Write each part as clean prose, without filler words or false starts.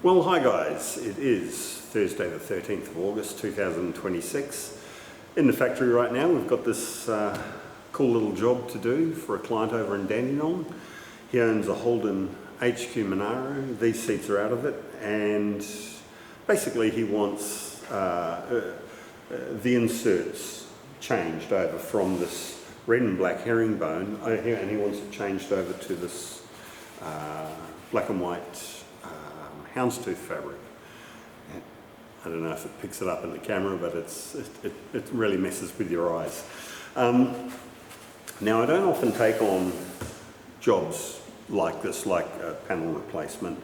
Well, hi guys, it is Thursday the 13th of August 2026. In the factory right now we've got this cool little job to do for a client over in Dandenong. He owns a Holden HQ Monaro. These seats are out of it, and basically he wants the inserts changed over from this red and black herringbone, and he wants it changed over to this black and white houndstooth fabric. I don't know if it picks it up in the camera, but it really messes with your eyes. Now, I don't often take on jobs like this, like a panel replacement,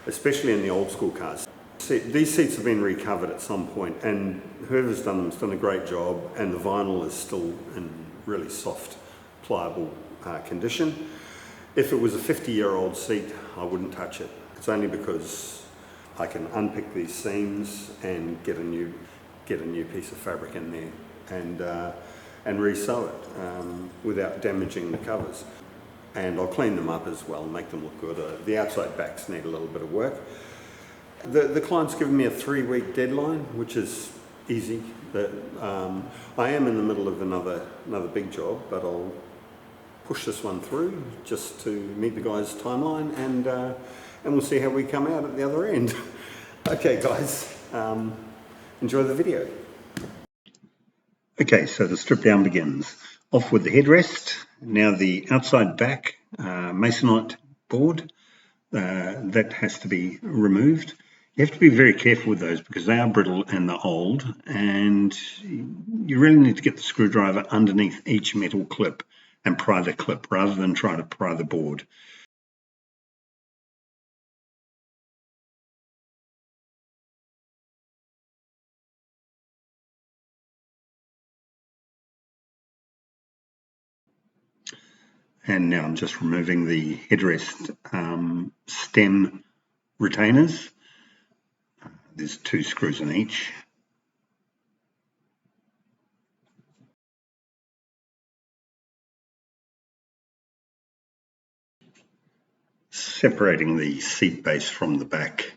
especially in the old school cars. These seats have been recovered at some point, and whoever's done them has done a great job, and the vinyl is still in really soft, pliable condition. If it was a 50-year-old seat, I wouldn't touch it. It's only because I can unpick these seams and get a new piece of fabric in there and resew it without damaging the covers. And I'll clean them up as well, make them look good. The outside backs need a little bit of work. The client's given me a 3-week deadline, which is easy. I am in the middle of another big job, but I'll push this one through just to meet the guy's timeline, and we'll see how we come out at the other end. Okay guys, enjoy the video. Okay, so the strip down begins. Off with the headrest. Now the outside back masonite board, that has to be removed. You have to be very careful with those because they are brittle and they're old, and you really need to get the screwdriver underneath each metal clip and pry the clip rather than try to pry the board. And now I'm just removing the headrest stem retainers. There's 2 screws in each. Separating the seat base from the back,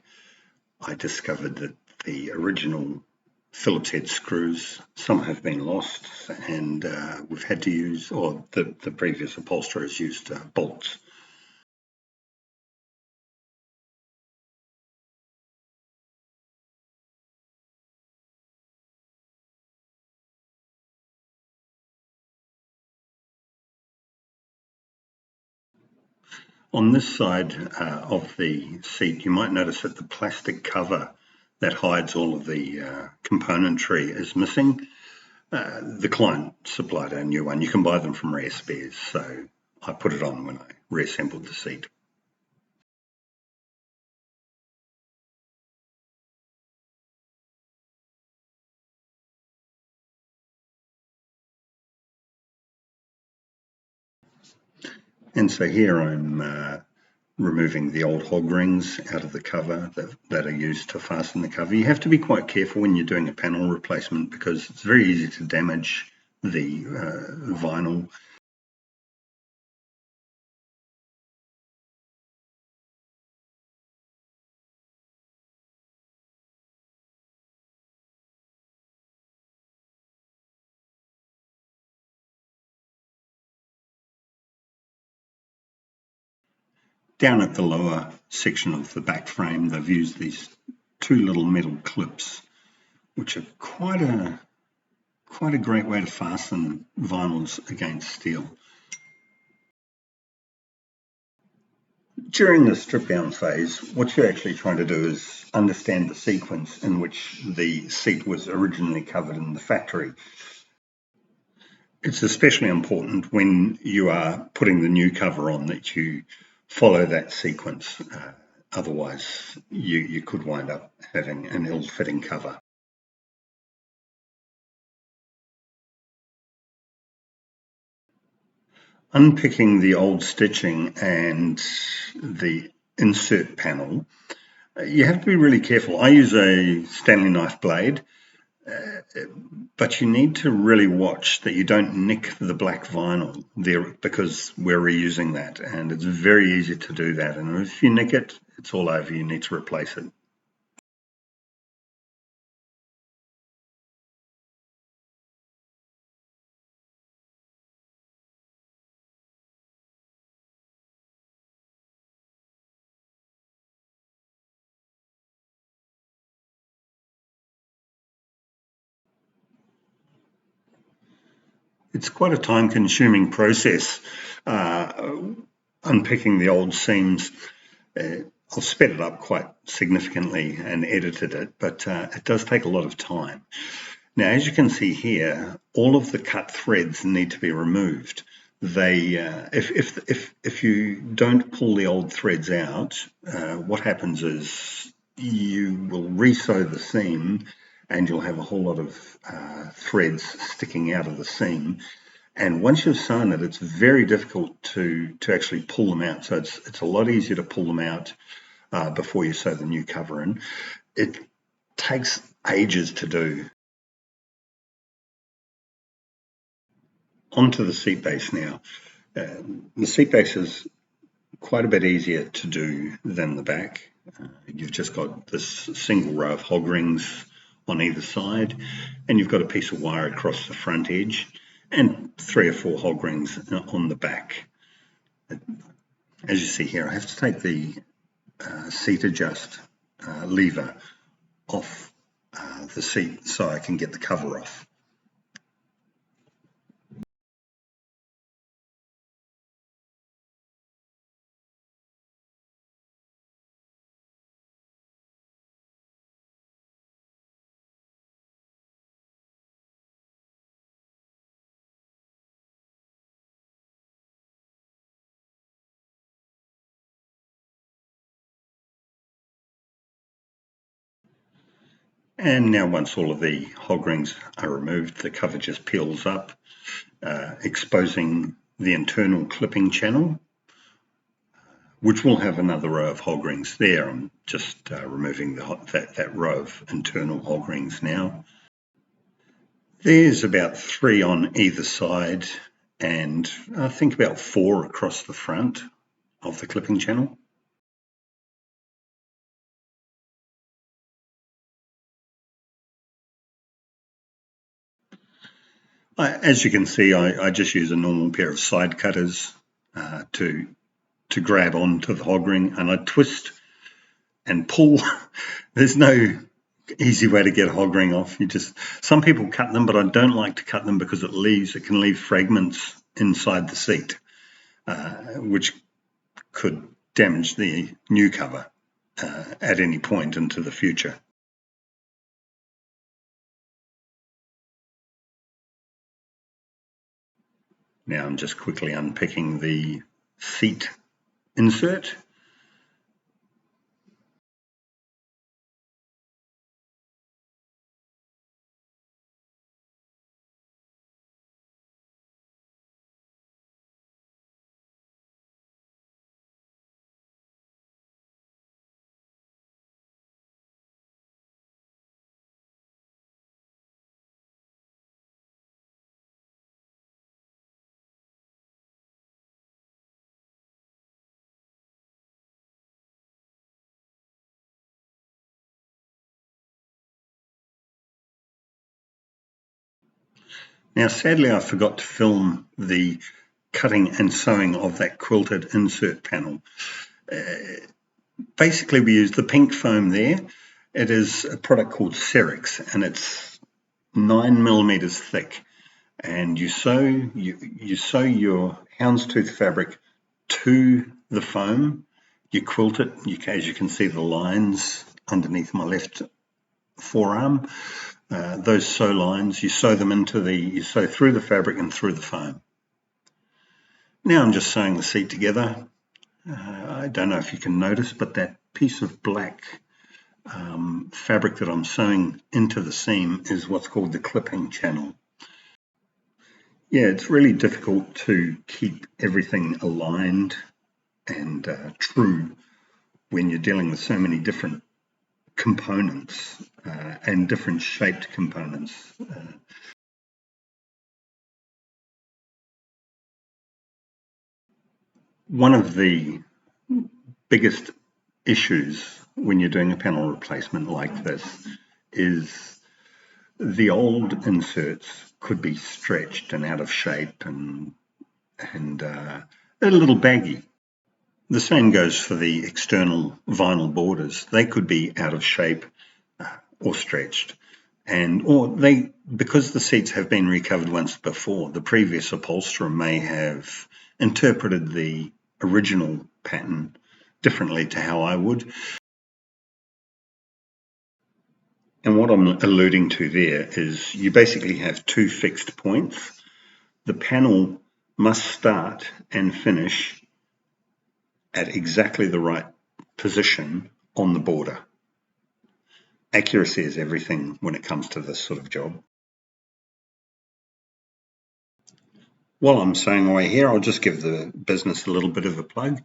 I discovered that the original Phillips head screws, some have been lost, and we've had to use, or the previous upholsterer has used bolts. On this side of the seat, you might notice that the plastic cover that hides all of the componentry is missing. The client supplied a new one. You can buy them from Rare Spares, so I put it on when I reassembled the seat. And so here I'm removing the old hog rings out of the cover that are used to fasten the cover. You have to be quite careful when you're doing a panel replacement because it's very easy to damage the vinyl. Down at the lower section of the back frame, they've used these 2 little metal clips, which are quite a great way to fasten vinyls against steel. During the strip down phase, what you're actually trying to do is understand the sequence in which the seat was originally covered in the factory. It's especially important when you are putting the new cover on that you follow that sequence. Otherwise, you could wind up having an ill-fitting cover. Unpicking the old stitching and the insert panel, you have to be really careful. I use a Stanley knife blade. But you need to really watch that you don't nick the black vinyl there, because we're reusing that, and it's very easy to do that. And if you nick it, it's all over. You need to replace it. It's quite a time-consuming process, unpicking the old seams. I've sped it up quite significantly and edited it, but it does take a lot of time. Now, as you can see here, all of the cut threads need to be removed. They, if you don't pull the old threads out, what happens is you will re-sew the seam, and you'll have a whole lot of threads sticking out of the seam. And once you've sewn it, it's very difficult to actually pull them out. So it's a lot easier to pull them out before you sew the new cover in. It takes ages to do. Onto the seat base now. The seat base is quite a bit easier to do than the back. You've just got this single row of hog rings on either side, and you've got a piece of wire across the front edge and 3 or 4 hog rings on the back. As you see here, I have to take the seat adjust lever off the seat so I can get the cover off. And now once all of the hog rings are removed, the cover just peels up, exposing the internal clipping channel, which will have another row of hog rings there. I'm just removing that row of internal hog rings now. There's about 3 on either side, and I think about 4 across the front of the clipping channel. As you can see, I just use a normal pair of side cutters to grab onto the hog ring, and I twist and pull. There's no easy way to get a hog ring off. Some people cut them, but I don't like to cut them because it can leave fragments inside the seat, which could damage the new cover at any point into the future. Now I'm just quickly unpicking the seat insert. Now, sadly, I forgot to film the cutting and sewing of that quilted insert panel. Basically, we use the pink foam there. It is a product called Cerix, and it's 9mm thick. And you sew your houndstooth fabric to the foam. You quilt it. As you can see, the lines underneath my left forearm. Those sew lines, you sew through the fabric and through the foam. Now I'm just sewing the seat together. I don't know if you can notice, but that piece of black fabric that I'm sewing into the seam is what's called the clipping channel. Yeah, it's really difficult to keep everything aligned and true when you're dealing with so many different components and different shaped components. One of the biggest issues when you're doing a panel replacement like this is the old inserts could be stretched and out of shape and a little baggy. The same goes for the external vinyl borders. They could be out of shape or stretched. Because the seats have been recovered once before, the previous upholsterer may have interpreted the original pattern differently to how I would. And what I'm alluding to there is you basically have two fixed points. The panel must start and finish at exactly the right position on the border. Accuracy is everything when it comes to this sort of job. While I'm saying away here, I'll just give the business a little bit of a plug.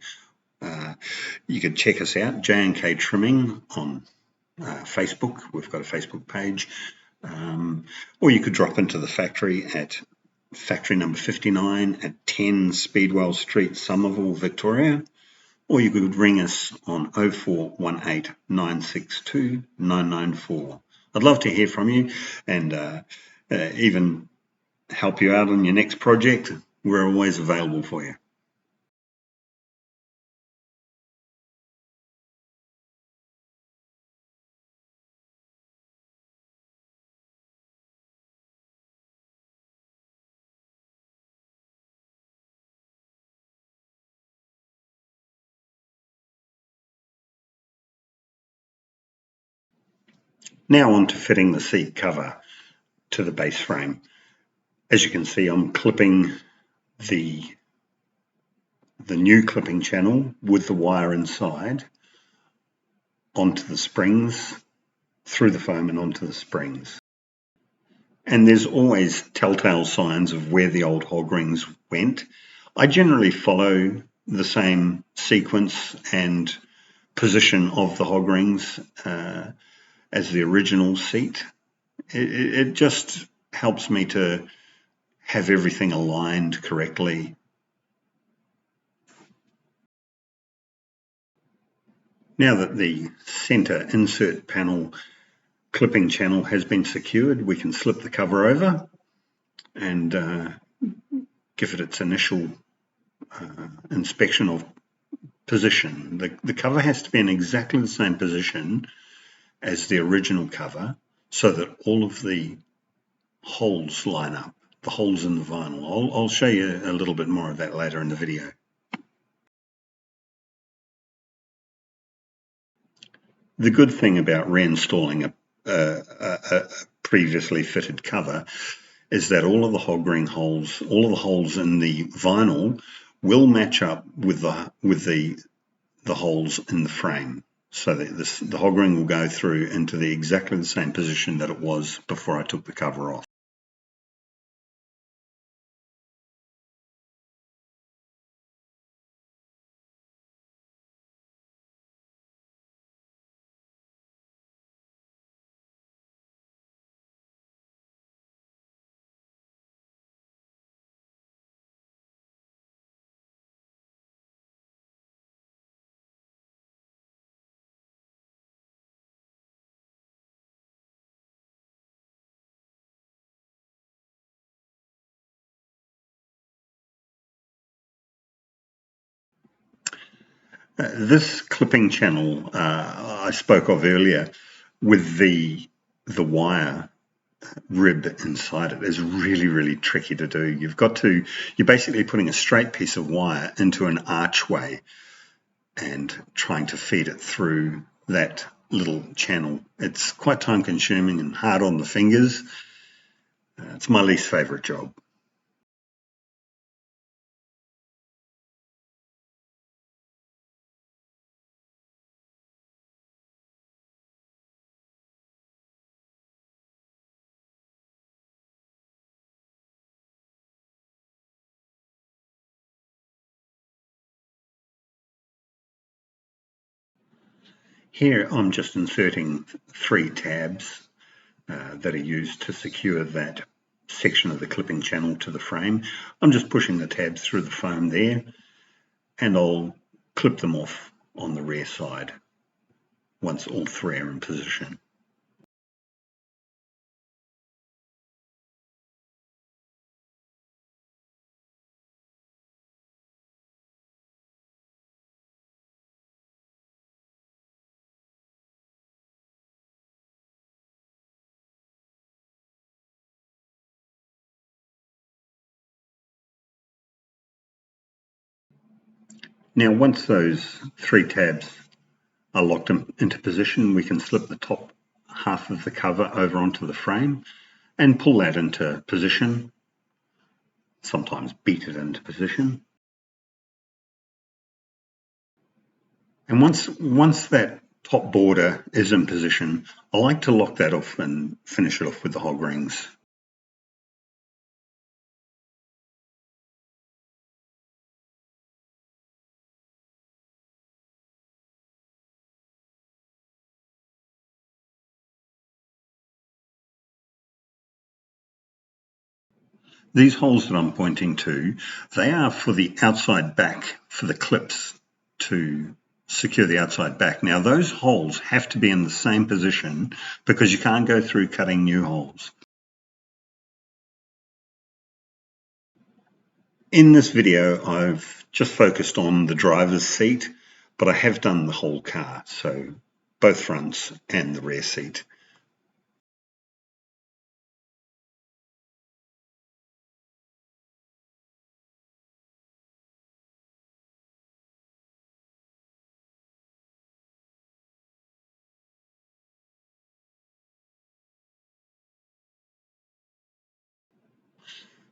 You can check us out, J&K Trimming on Facebook. We've got a Facebook page. Or you could drop into the factory at factory number 59 at 10 Speedwell Street, Somerville, Victoria. Or you could ring us on 0418 962 994. I'd love to hear from you and even help you out on your next project. We're always available for you. Now on to fitting the seat cover to the base frame. As you can see, I'm clipping the new clipping channel with the wire inside onto the springs, through the foam and onto the springs. And there's always telltale signs of where the old hog rings went. I generally follow the same sequence and position of the hog rings as the original seat. It just helps me to have everything aligned correctly. Now that the center insert panel clipping channel has been secured, we can slip the cover over and give it its initial inspection of position. The cover has to be in exactly the same position as the original cover so that all of the holes line up, the holes in the vinyl. I'll show you a little bit more of that later in the video. The good thing about reinstalling a previously fitted cover is that all of the hog ring holes, all of the holes in the vinyl will match up with the holes in the frame. So that the hog ring will go through into exactly the same position that it was before I took the cover off. This clipping channel I spoke of earlier with the wire rib inside it is really, really tricky to do. You're basically putting a straight piece of wire into an archway and trying to feed it through that little channel. It's quite time consuming and hard on the fingers. It's my least favorite job. Here I'm just inserting 3 tabs that are used to secure that section of the clipping channel to the frame. I'm just pushing the tabs through the foam there, and I'll clip them off on the rear side once all 3 are in position. Now once those 3 tabs are locked into position, we can slip the top half of the cover over onto the frame and pull that into position, sometimes beat it into position. And once that top border is in position, I like to lock that off and finish it off with the hog rings. These holes that I'm pointing to, they are for the outside back, for the clips to secure the outside back. Now those holes have to be in the same position because you can't go through cutting new holes. In this video, I've just focused on the driver's seat, but I have done the whole car, so both fronts and the rear seat.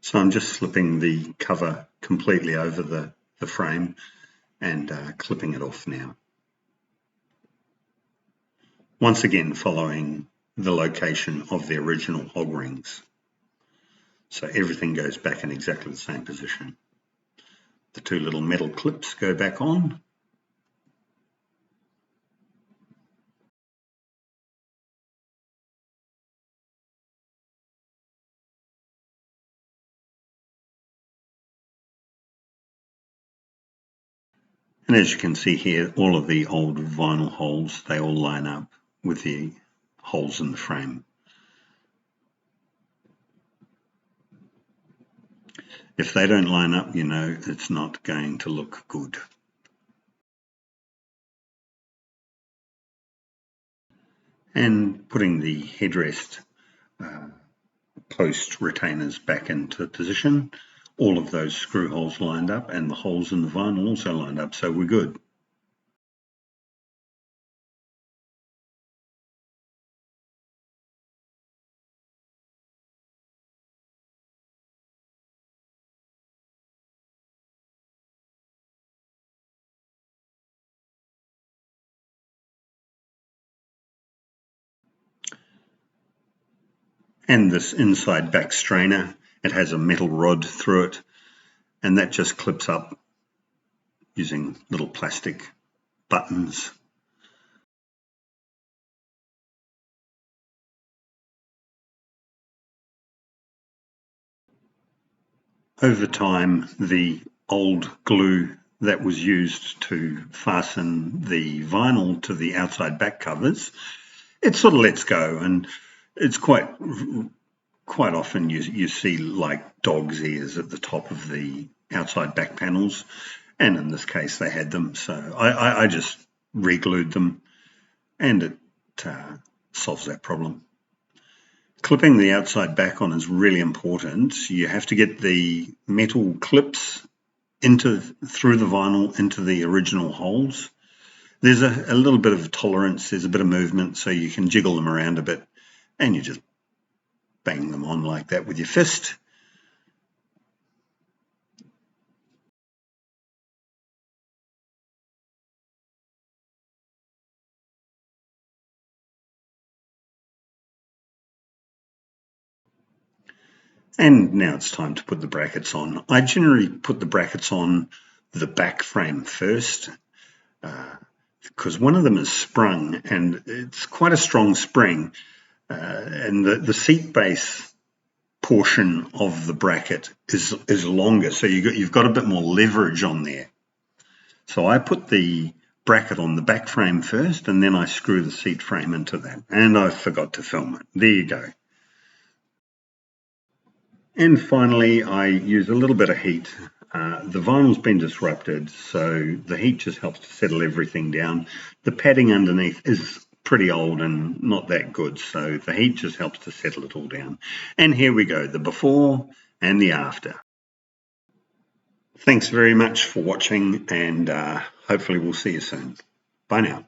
So I'm just slipping the cover completely over the frame and clipping it off now. Once again, following the location of the original hog rings. So everything goes back in exactly the same position. The 2 little metal clips go back on. And as you can see here, all of the old vinyl holes, they all line up with the holes in the frame. If they don't line up, you know it's not going to look good. And putting the headrest post retainers back into position, all of those screw holes lined up and the holes in the vinyl also lined up, so we're good. And this inside back strainer, it has a metal rod through it, and that just clips up using little plastic buttons. Over time, the old glue that was used to fasten the vinyl to the outside back covers, it sort of lets go, and it's quite often you see like dog's ears at the top of the outside back panels, and in this case they had them, so I just re-glued them, and it solves that problem. Clipping the outside back on is really important. You have to get the metal clips through the vinyl into the original holes. There's a little bit of tolerance, there's a bit of movement, so you can jiggle them around a bit, and you just bang them on like that with your fist. And now it's time to put the brackets on. I generally put the brackets on the back frame first. because one of them is sprung, and it's quite a strong spring, and the seat base portion of the bracket is longer, so you've got a bit more leverage on there. So I put the bracket on the back frame first, and then I screw the seat frame into that, and I forgot to film it. There you go. And finally, I use a little bit of heat. The vinyl's been disrupted, so the heat just helps to settle everything down. The padding underneath is pretty old and not that good, so the heat just helps to settle it all down. And here we go, the before and the after. Thanks very much for watching, and hopefully we'll see you soon. Bye now.